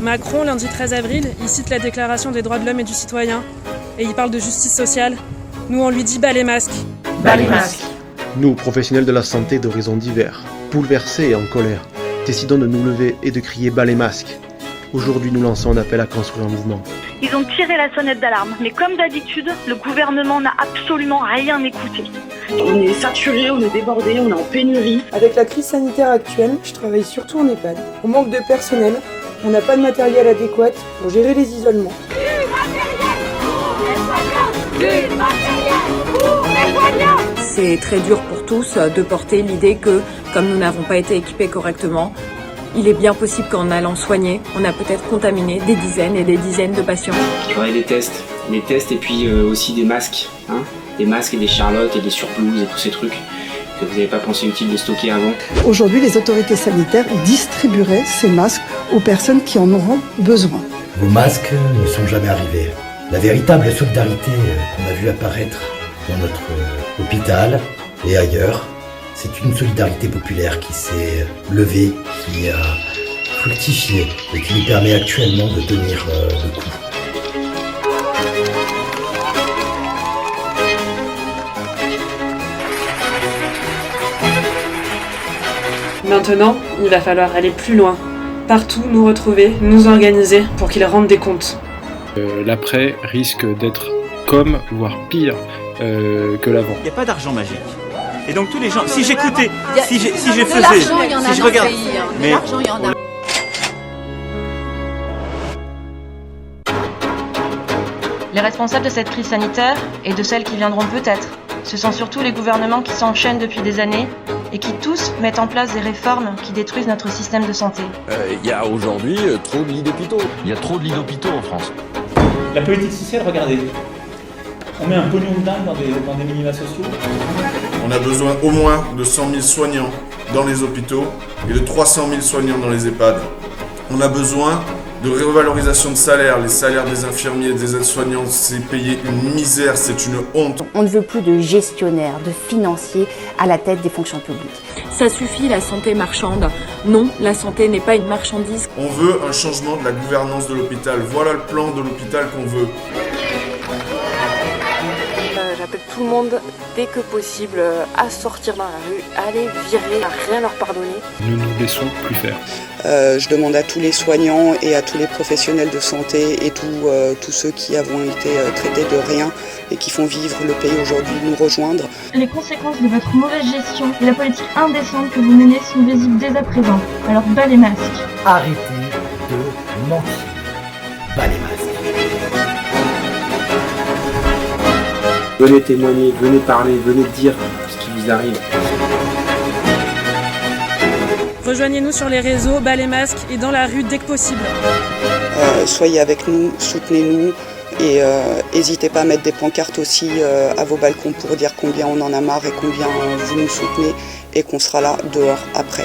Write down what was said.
Macron, lundi 13 avril, il cite la Déclaration des droits de l'homme et du citoyen et il parle de justice sociale. Nous, on lui dit bas les masques. Bas les masques. Nous, professionnels de la santé d'horizons divers, bouleversés et en colère, décidons de nous lever et de crier bas les masques. Aujourd'hui, nous lançons un appel à construire un mouvement. Ils ont tiré la sonnette d'alarme, mais comme d'habitude, le gouvernement n'a absolument rien écouté. On est saturé, on est débordé, on est en pénurie. Avec la crise sanitaire actuelle, je travaille surtout en EHPAD. On manque de personnel, on n'a pas de matériel adéquat pour gérer les isolements. C'est très dur pour tous de porter l'idée que, comme nous n'avons pas été équipés correctement, il est bien possible qu'en allant soigner, on a peut-être contaminé des dizaines et des dizaines de patients. Il faudrait des tests et puis aussi des masques, des masques et des charlottes et des surblouses et tous ces trucs que vous n'avez pas pensé utile de stocker avant. Aujourd'hui, les autorités sanitaires distribueraient ces masques aux personnes qui en auront besoin. Vos masques ne sont jamais arrivés. La véritable solidarité qu'on a vue apparaître dans notre hôpital et ailleurs, c'est une solidarité populaire qui s'est levée, qui a fructifié et qui nous permet actuellement de tenir le coup. Maintenant, il va falloir aller plus loin. Partout, nous retrouver, nous organiser pour qu'ils rendent des comptes. L'après risque d'être comme, voire pire que l'avant. Il n'y a pas d'argent magique. Et donc tous les gens, si j'écoutais, si je faisais, si je regarde, mais l'argent, il y en a. Les responsables de cette crise sanitaire, et de celles qui viendront peut-être, ce sont surtout les gouvernements qui s'enchaînent depuis des années et qui tous mettent en place des réformes qui détruisent notre système de santé. Il y a aujourd'hui trop de lits d'hôpitaux. Il y a trop de lits d'hôpitaux en France. La politique sociale, regardez. On met un pognon de dingue dans des minima sociaux. On a besoin au moins de 100 000 soignants dans les hôpitaux et de 300 000 soignants dans les EHPAD. On a besoin de revalorisation de salaire. Les salaires des infirmiers et des aides-soignants, c'est payé une misère, c'est une honte. On ne veut plus de gestionnaires, de financiers à la tête des fonctions publiques. Ça suffit la santé marchande. Non, la santé n'est pas une marchandise. On veut un changement de la gouvernance de l'hôpital. Voilà le plan de l'hôpital qu'on veut. J'appelle tout le monde, dès que possible, à sortir dans la rue, à aller virer, à rien leur pardonner. Nous nous laissons plus faire. Je demande à tous les soignants et à tous les professionnels de santé et tous ceux qui avons été traités de rien et qui font vivre le pays aujourd'hui, nous rejoindre. Les conséquences de votre mauvaise gestion et la politique indécente que vous menez sont visibles dès à présent. Alors bas les masques. Arrêtez de mentir. Bas les masques. Venez témoigner, venez parler, venez dire ce qui vous arrive. Rejoignez-nous sur les réseaux, bas les masques et dans la rue dès que possible. Soyez avec nous, soutenez-nous et n'hésitez pas à mettre des pancartes aussi à vos balcons pour dire combien on en a marre et combien vous nous soutenez et qu'on sera là dehors après.